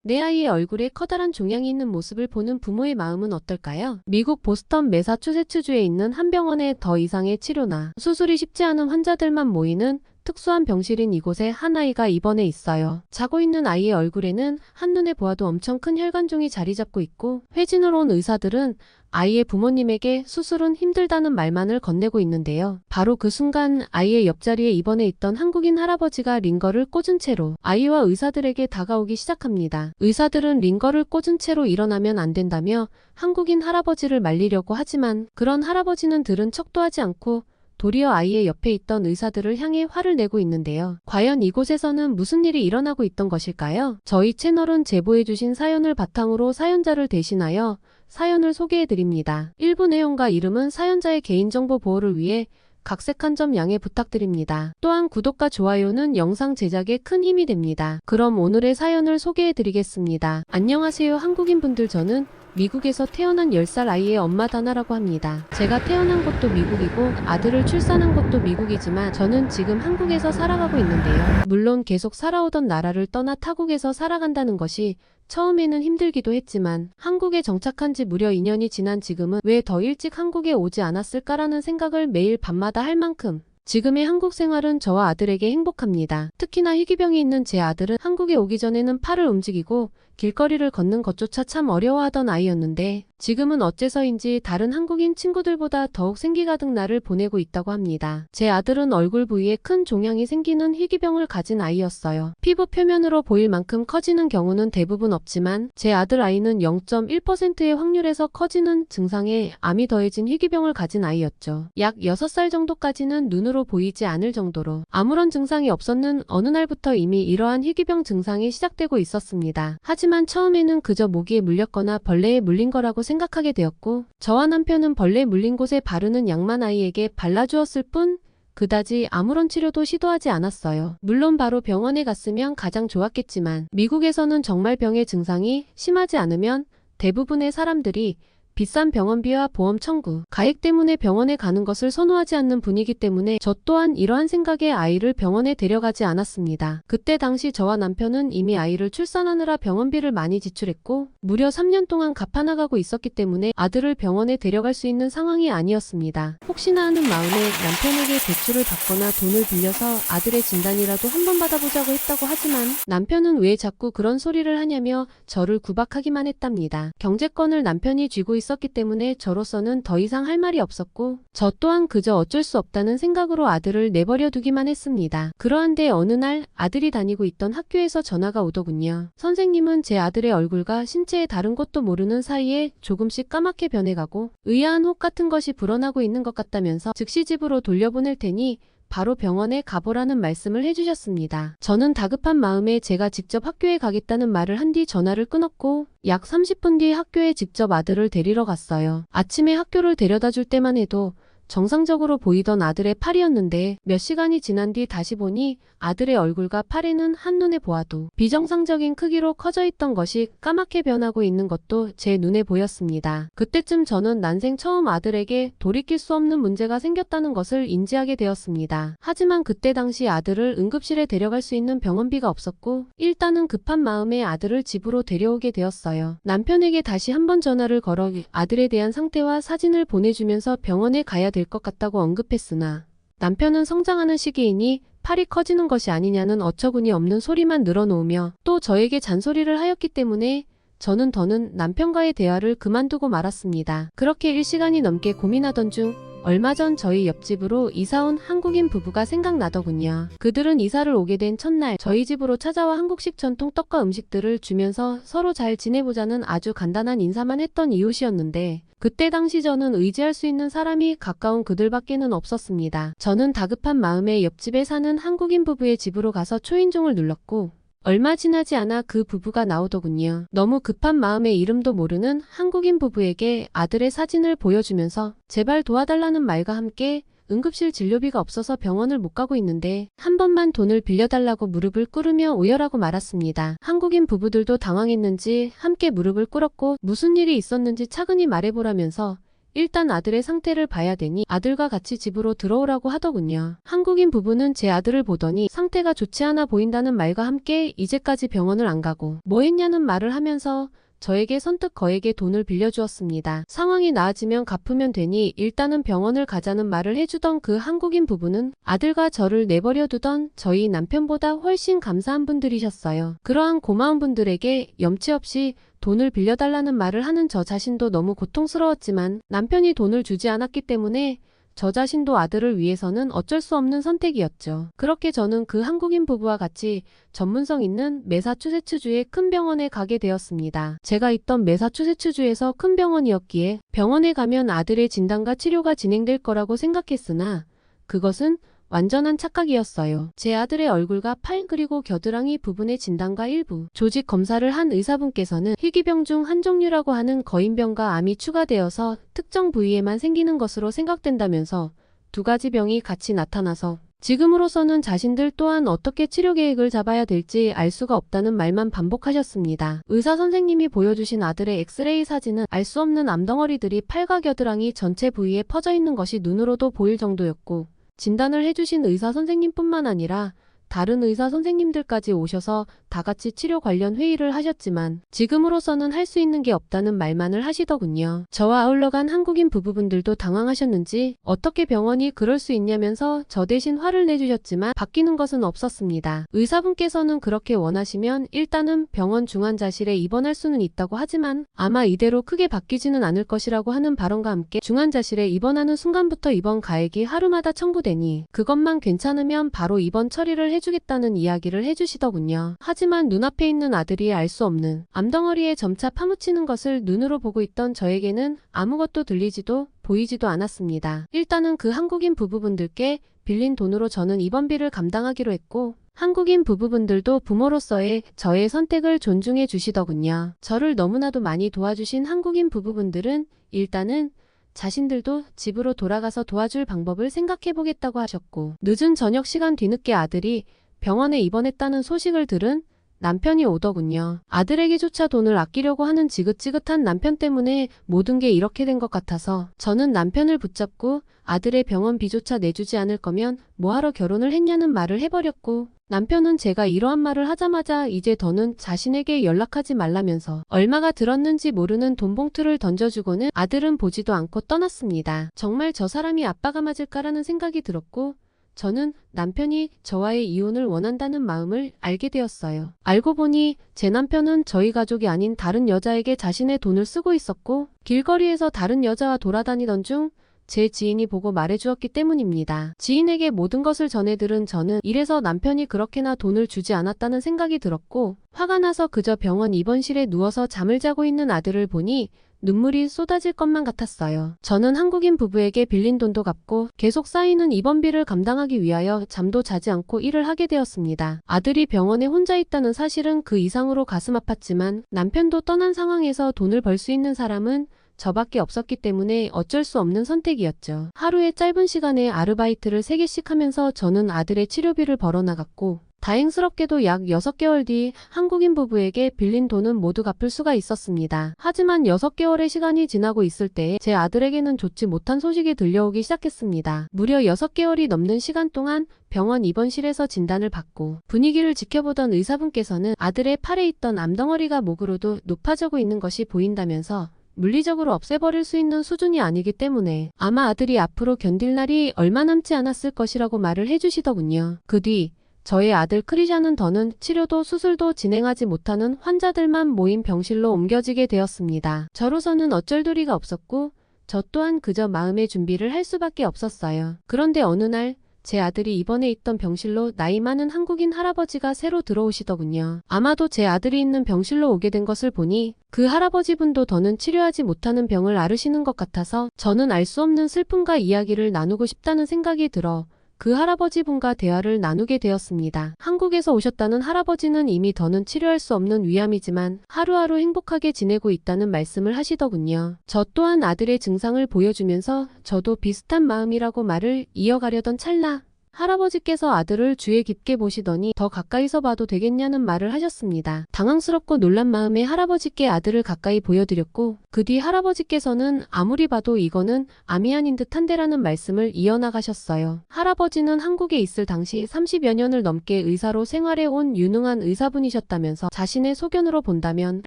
내 아이의 얼굴에 커다란 종양이 있는 모습을 보는 부모의 마음은 어떨까요? 미국 보스턴 매사추세츠주에 있는 한 병원에 더 이상의 치료나 수술이 쉽지 않은 환자들만 모이는 특수한 병실인 이곳에 한 아이가 입원해 있어요. 자고 있는 아이의 얼굴에는 한눈에 보아도 엄청 큰 혈관종이 자리 잡고 있고, 회진으로 온 의사들은 아이의 부모님에게 수술은 힘들다는 말만을 건네고 있는데요. 바로 그 순간 아이의 옆자리에 입원해 있던 한국인 할아버지가 링거를 꽂은 채로 아이와 의사들에게 다가오기 시작합니다. 의사들은 링거를 꽂은 채로 일어나면 안 된다며 한국인 할아버지를 말리려고 하지만, 그런 할아버지는 들은 척도 하지 않고 도리어 아이의 옆에 있던 의사들을 향해 화를 내고 있는데요. 과연 이곳에서는 무슨 일이 일어나고 있던 것일까요? 저희 채널은 제보해주신 사연을 바탕으로 사연자를 대신하여 사연을 소개해드립니다. 일부 내용과 이름은 사연자의 개인정보 보호를 위해 각색한 점 양해 부탁드립니다. 또한 구독과 좋아요는 영상 제작에 큰 힘이 됩니다. 그럼 오늘의 사연을 소개해드리겠습니다. 안녕하세요 한국인분들, 저는 미국에서 태어난 10살 아이의 엄마 다나라고 합니다. 제가 태어난 곳도 미국이고 아들을 출산한 곳도 미국이지만 저는 지금 한국에서 살아가고 있는데요. 물론 계속 살아오던 나라를 떠나 타국에서 살아간다는 것이 처음에는 힘들기도 했지만, 한국에 정착한 지 무려 2년이 지난 지금은 왜 더 일찍 한국에 오지 않았을까라는 생각을 매일 밤마다 할 만큼 지금의 한국 생활은 저와 아들에게 행복합니다. 특히나 희귀병이 있는 제 아들은 한국에 오기 전에는 팔을 움직이고 길거리를 걷는 것조차 참 어려워하던 아이였는데, 지금은 어째서인지 다른 한국인 친구들보다 더욱 생기 가득 날을 보내고 있다고 합니다. 제 아들은 얼굴 부위에 큰 종양이 생기는 희귀병을 가진 아이였어요. 피부 표면으로 보일 만큼 커지는 경우는 대부분 없지만, 제 아들 아이는 0.1%의 확률에서 커지는 증상에 암이 더해진 희귀병을 가진 아이였죠. 약 6살 정도까지는 눈으로 보이지 않을 정도로 아무런 증상이 없었는 어느 날부터 이미 이러한 희귀병 증상이 시작되고 있었습니다. 하지만 처음에는 그저 모기에 물렸거나 벌레에 물린 거라고 생각하게 되었고, 저와 남편은 벌레 물린 곳에 바르는 약만 아이에게 발라주었을 뿐 그다지 아무런 치료도 시도하지 않았어요. 물론 바로 병원에 갔으면 가장 좋았겠지만, 미국에서는 정말 병의 증상이 심하지 않으면 대부분의 사람들이 비싼 병원비와 보험 청구, 가액 때문에 병원에 가는 것을 선호하지 않는 분위기 때문에 저 또한 이러한 생각에 아이를 병원에 데려가지 않았습니다. 그때 당시 저와 남편은 이미 아이를 출산하느라 병원비를 많이 지출했고 무려 3년 동안 갚아나가고 있었기 때문에 아들을 병원에 데려갈 수 있는 상황이 아니었습니다. 혹시나 하는 마음에 남편에게 대출을 받거나 돈을 빌려서 아들의 진단이라도 한번 받아보자고 했다고 하지만, 남편은 왜 자꾸 그런 소리를 하냐며 저를 구박하기만 했답니다. 경제권을 남편이 쥐고 있었기 때문에 저로서는 더 이상 할 말이 없었고, 저 또한 그저 어쩔 수 없다는 생각으로 아들을 내버려 두기만 했습니다. 그러한데 어느 날 아들이 다니고 있던 학교에서 전화가 오더군요. 선생님은 제 아들의 얼굴과 신체의 다른 곳도 모르는 사이에 조금씩 까맣게 변해가고 의아한 혹 같은 것이 불어나고 있는 것 같다면서 즉시 집으로 돌려보낼 테니 바로 병원에 가보라는 말씀을 해주셨습니다. 저는 다급한 마음에 제가 직접 학교에 가겠다는 말을 한 뒤 전화를 끊었고, 약 30분 뒤 학교에 직접 아들을 데리러 갔어요. 아침에 학교를 데려다 줄 때만 해도 정상적으로 보이던 아들의 팔이었는데, 몇 시간이 지난 뒤 다시 보니 아들의 얼굴과 팔에는 한눈에 보아도 비정상적인 크기로 커져 있던 것이 까맣게 변하고 있는 것도 제 눈에 보였습니다. 그때쯤 저는 난생 처음 아들에게 돌이킬 수 없는 문제가 생겼다는 것을 인지하게 되었습니다. 하지만 그때 당시 아들을 응급실에 데려갈 수 있는 병원비가 없었고, 일단은 급한 마음에 아들을 집으로 데려오게 되었어요. 남편에게 다시 한번 전화를 걸어 아들에 대한 상태와 사진을 보내주면서 병원에 가야 될 것 같다고 언급했으나, 남편은 성장하는 시기이니 팔이 커지는 것이 아니냐는 어처구니 없는 소리만 늘어놓으며 또 저에게 잔소리를 하였기 때문에 저는 더는 남편과의 대화를 그만두고 말았습니다. 그렇게 1시간이 넘게 고민하던 중 얼마 전 저희 옆집으로 이사온 한국인 부부가 생각나더군요. 그들은 이사를 오게 된 첫날 저희 집으로 찾아와 한국식 전통 떡과 음식들을 주면서 서로 잘 지내보자는 아주 간단한 인사만 했던 이웃이었는데, 그때 당시 저는 의지할 수 있는 사람이 가까운 그들밖에는 없었습니다. 저는 다급한 마음에 옆집에 사는 한국인 부부의 집으로 가서 초인종을 눌렀고, 얼마 지나지 않아 그 부부가 나오더군요. 너무 급한 마음에 이름도 모르는 한국인 부부에게 아들의 사진을 보여주면서 제발 도와달라는 말과 함께 응급실 진료비가 없어서 병원을 못 가고 있는데 한 번만 돈을 빌려달라고 무릎을 꿇으며 오열하고 말았습니다. 한국인 부부들도 당황했는지 함께 무릎을 꿇었고 무슨 일이 있었는지 차근히 말해보라면서 일단 아들의 상태를 봐야 되니 아들과 같이 집으로 들어오라고 하더군요. 한국인 부부는 제 아들을 보더니 상태가 좋지 않아 보인다는 말과 함께 이제까지 병원을 안 가고 뭐 했냐는 말을 하면서 저에게 선뜻 거액의 돈을 빌려주었습니다. 상황이 나아지면 갚으면 되니 일단은 병원을 가자는 말을 해주던 그 한국인 부부는 아들과 저를 내버려 두던 저희 남편보다 훨씬 감사한 분들이셨어요. 그러한 고마운 분들에게 염치 없이 돈을 빌려달라는 말을 하는 저 자신도 너무 고통스러웠지만 남편이 돈을 주지 않았기 때문에 저 자신도 아들을 위해서는 어쩔 수 없는 선택이었죠. 그렇게 저는 그 한국인 부부와 같이 전문성 있는 매사추세츠주의 큰 병원에 가게 되었습니다. 제가 있던 매사추세츠주에서 큰 병원이었기에 병원에 가면 아들의 진단과 치료가 진행될 거라고 생각했으나 그것은 완전한 착각이었어요. 제 아들의 얼굴과 팔 그리고 겨드랑이 부분의 진단과 일부 조직 검사를 한 의사분께서는 희귀병 중 한 종류라고 하는 거인병과 암이 추가되어서 특정 부위에만 생기는 것으로 생각된다면서 두 가지 병이 같이 나타나서 지금으로서는 자신들 또한 어떻게 치료 계획을 잡아야 될지 알 수가 없다는 말만 반복하셨습니다. 의사 선생님이 보여주신 아들의 엑스레이 사진은 알 수 없는 암덩어리들이 팔과 겨드랑이 전체 부위에 퍼져 있는 것이 눈으로도 보일 정도였고 진단을 해주신 의사 선생님뿐만 아니라 다른 의사 선생님들까지 오셔서 다 같이 치료 관련 회의를 하셨지만 지금으로서는 할 수 있는 게 없다는 말만을 하시더군요. 저와 아울러 간 한국인 부부분들도 당황하셨는지 어떻게 병원이 그럴 수 있냐면서 저 대신 화를 내주셨지만 바뀌는 것은 없었습니다. 의사분께서는 그렇게 원하시면 일단은 병원 중환자실에 입원할 수는 있다고 하지만 아마 이대로 크게 바뀌지는 않을 것이라고 하는 발언과 함께 중환자실에 입원하는 순간부터 입원 가액이 하루마다 청구되니 그것만 괜찮으면 바로 입원 처리를 해주겠다는 이야기를 해주시더군요. 하지만 눈앞에 있는 아들이 알 수 없는 암덩어리에 점차 파묻히는 것을 눈으로 보고 있던 저에게는 아무것도 들리지도 보이지도 않았습니다. 일단은 그 한국인 부부분들께 빌린 돈으로 저는 입원비를 감당하기로 했고 한국인 부부분들도 부모로서의 저의 선택을 존중해 주시더군요. 저를 너무나도 많이 도와주신 한국인 부부분들은 일단은 자신들도 집으로 돌아가서 도와줄 방법을 생각해 보겠다고 하셨고 늦은 저녁 시간 뒤늦게 아들이 병원에 입원했다는 소식을 들은 남편이 오더군요. 아들에게조차 돈을 아끼려고 하는 지긋지긋한 남편 때문에 모든 게 이렇게 된 것 같아서 저는 남편을 붙잡고 아들의 병원비조차 내주지 않을 거면 뭐하러 결혼을 했냐는 말을 해버렸고 남편은 제가 이러한 말을 하자마자 이제 더는 자신에게 연락하지 말라면서 얼마가 들었는지 모르는 돈 봉투를 던져주고는 아들은 보지도 않고 떠났습니다. 정말 저 사람이 아빠가 맞을까라는 생각이 들었고 저는 남편이 저와의 이혼을 원한다는 마음을 알게 되었어요. 알고 보니 제 남편은 저희 가족이 아닌 다른 여자에게 자신의 돈을 쓰고 있었고 길거리에서 다른 여자와 돌아다니던 중 제 지인이 보고 말해주었기 때문입니다. 지인에게 모든 것을 전해 들은 저는 이래서 남편이 그렇게나 돈을 주지 않았다는 생각이 들었고 화가 나서 그저 병원 입원실에 누워서 잠을 자고 있는 아들을 보니 눈물이 쏟아질 것만 같았어요. 저는 한국인 부부에게 빌린 돈도 갚고 계속 쌓이는 입원비를 감당하기 위하여 잠도 자지 않고 일을 하게 되었습니다. 아들이 병원에 혼자 있다는 사실은 그 이상으로 가슴 아팠지만 남편도 떠난 상황에서 돈을 벌 수 있는 사람은 저밖에 없었기 때문에 어쩔 수 없는 선택이었죠. 하루의 짧은 시간에 아르바이트를 3개씩 하면서 저는 아들의 치료비를 벌어나갔고 다행스럽게도 약 6개월 뒤 한국인 부부에게 빌린 돈은 모두 갚을 수가 있었습니다. 하지만 6개월의 시간이 지나고 있을 때에 제 아들에게는 좋지 못한 소식이 들려오기 시작했습니다. 무려 6개월이 넘는 시간 동안 병원 입원실에서 진단을 받고 분위기를 지켜보던 의사분께서는 아들의 팔에 있던 암덩어리가 목으로도 높아지고 있는 것이 보인다면서 물리적으로 없애버릴 수 있는 수준이 아니기 때문에 아마 아들이 앞으로 견딜 날이 얼마 남지 않았을 것이라고 말을 해주시더군요. 그 뒤 저의 아들 크리샤는 더는 치료도 수술도 진행하지 못하는 환자들만 모인 병실로 옮겨지게 되었습니다. 저로서는 어쩔 도리가 없었고 저 또한 그저 마음의 준비를 할 수밖에 없었어요. 그런데 어느 날 제 아들이 입원해 있던 병실로 나이 많은 한국인 할아버지가 새로 들어오시더군요. 아마도 제 아들이 있는 병실로 오게 된 것을 보니 그 할아버지분도 더는 치료하지 못하는 병을 앓으시는 것 같아서 저는 알 수 없는 슬픔과 이야기를 나누고 싶다는 생각이 들어 그 할아버지분과 대화를 나누게 되었습니다. 한국에서 오셨다는 할아버지는 이미 더는 치료할 수 없는 위암이지만 하루하루 행복하게 지내고 있다는 말씀을 하시더군요. 저 또한 아들의 증상을 보여주면서 저도 비슷한 마음이라고 말을 이어가려던 찰나 할아버지께서 아들을 주의 깊게 보시더니 더 가까이서 봐도 되겠냐는 말을 하셨습니다. 당황스럽고 놀란 마음에 할아버지께 아들을 가까이 보여드렸고 그 뒤 할아버지께서는 아무리 봐도 이거는 암이 아닌 듯한데라는 말씀을 이어나가셨어요. 할아버지는 한국에 있을 당시 30여 년을 넘게 의사로 생활해 온 유능한 의사분이셨다면서 자신의 소견으로 본다면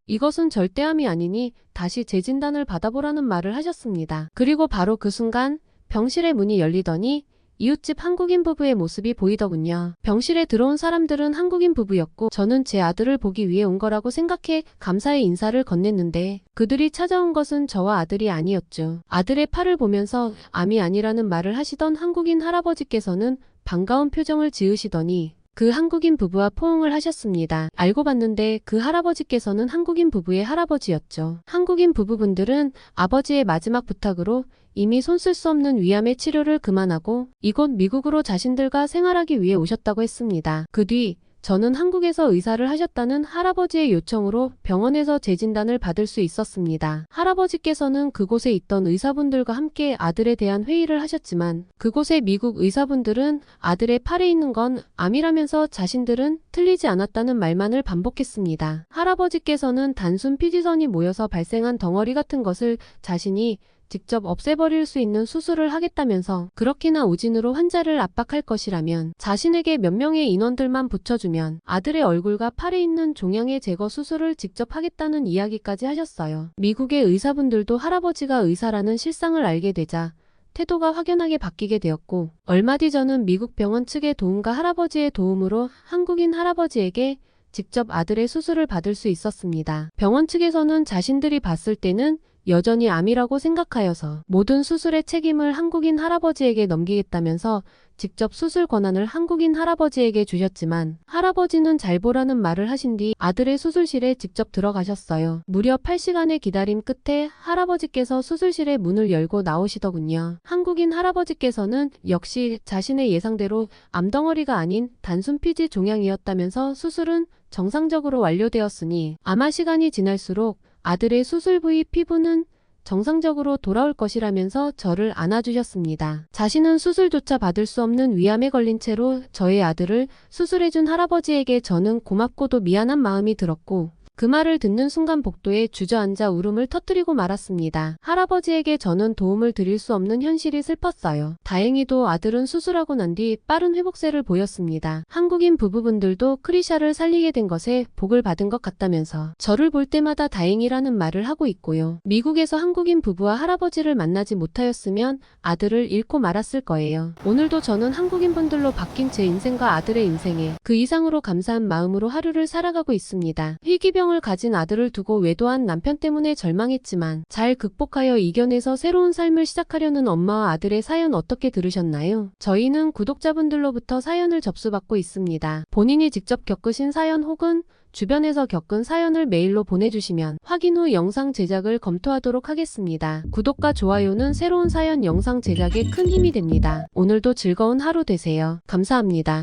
이것은 절대 암이 아니니 다시 재진단을 받아보라는 말을 하셨습니다. 그리고 바로 그 순간 병실의 문이 열리더니 이웃집 한국인 부부의 모습이 보이더군요. 병실에 들어온 사람들은 한국인 부부였고 저는 제 아들을 보기 위해 온 거라고 생각해 감사의 인사를 건넸는데 그들이 찾아온 것은 저와 아들이 아니었죠. 아들의 팔을 보면서 암이 아니라는 말을 하시던 한국인 할아버지께서는 반가운 표정을 지으시더니 그 한국인 부부와 포옹을 하셨습니다. 알고 봤는데 그 할아버지께서는 한국인 부부의 할아버지였죠. 한국인 부부분들은 아버지의 마지막 부탁으로 이미 손쓸 수 없는 위암의 치료를 그만하고 이곳 미국으로 자신들과 생활하기 위해 오셨다고 했습니다. 그 뒤 저는 한국에서 의사를 하셨다는 할아버지의 요청으로 병원에서 재진단을 받을 수 있었습니다. 할아버지께서는 그곳에 있던 의사분들과 함께 아들에 대한 회의를 하셨지만 그곳의 미국 의사분들은 아들의 팔에 있는 건 암이라면서 자신들은 틀리지 않았다는 말만을 반복했습니다. 할아버지께서는 단순 피지선이 모여서 발생한 덩어리 같은 것을 자신이 직접 없애버릴 수 있는 수술을 하겠다면서 그렇게나 우진으로 환자를 압박할 것이라면 자신에게 몇 명의 인원들만 붙여주면 아들의 얼굴과 팔에 있는 종양의 제거 수술을 직접 하겠다는 이야기까지 하셨어요. 미국의 의사분들도 할아버지가 의사라는 실상을 알게 되자 태도가 확연하게 바뀌게 되었고 얼마 뒤 저는 미국 병원 측의 도움과 할아버지의 도움으로 한국인 할아버지에게 직접 아들의 수술을 받을 수 있었습니다. 병원 측에서는 자신들이 봤을 때는 여전히 암이라고 생각하여서 모든 수술의 책임을 한국인 할아버지에게 넘기겠다면서 직접 수술 권한을 한국인 할아버지에게 주셨지만 할아버지는 잘 보라는 말을 하신 뒤 아들의 수술실에 직접 들어가셨어요. 무려 8시간의 기다림 끝에 할아버지께서 수술실의 문을 열고 나오시더군요. 한국인 할아버지께서는 역시 자신의 예상대로 암덩어리가 아닌 단순 피지 종양이었다면서 수술은 정상적으로 완료되었으니 아마 시간이 지날수록 아들의 수술 부위 피부는 정상적으로 돌아올 것이라면서 저를 안아주셨습니다. 자신은 수술조차 받을 수 없는 위암에 걸린 채로 저의 아들을 수술해준 할아버지에게 저는 고맙고도 미안한 마음이 들었고 그 말을 듣는 순간 복도에 주저앉아 울음을 터뜨리고 말았습니다. 할아버지에게 저는 도움을 드릴 수 없는 현실이 슬펐어요. 다행히도 아들은 수술하고 난 뒤 빠른 회복세를 보였습니다. 한국인 부부분들도 크리샤를 살리게 된 것에 복을 받은 것 같다면서 저를 볼 때마다 다행이라는 말을 하고 있고요. 미국에서 한국인 부부와 할아버지를 만나지 못하였으면 아들을 잃고 말았을 거예요. 오늘도 저는 한국인 분들로 바뀐 제 인생과 아들의 인생에 그 이상으로 감사한 마음으로 하루를 살아가고 있습니다. 희귀병 을 가진 아들을 두고 외도한 남편 때문에 절망했지만 잘 극복하여 이겨내서 새로운 삶을 시작하려는 엄마와 아들의 사연 어떻게 들으셨나요? 저희는 구독자분들로부터 사연을 접수받고 있습니다. 본인이 직접 겪으신 사연 혹은 주변에서 겪은 사연을 메일로 보내주시면 확인 후 영상 제작을 검토하도록 하겠습니다. 구독과 좋아요는 새로운 사연 영상 제작에 큰 힘이 됩니다. 오늘도 즐거운 하루 되세요. 감사합니다.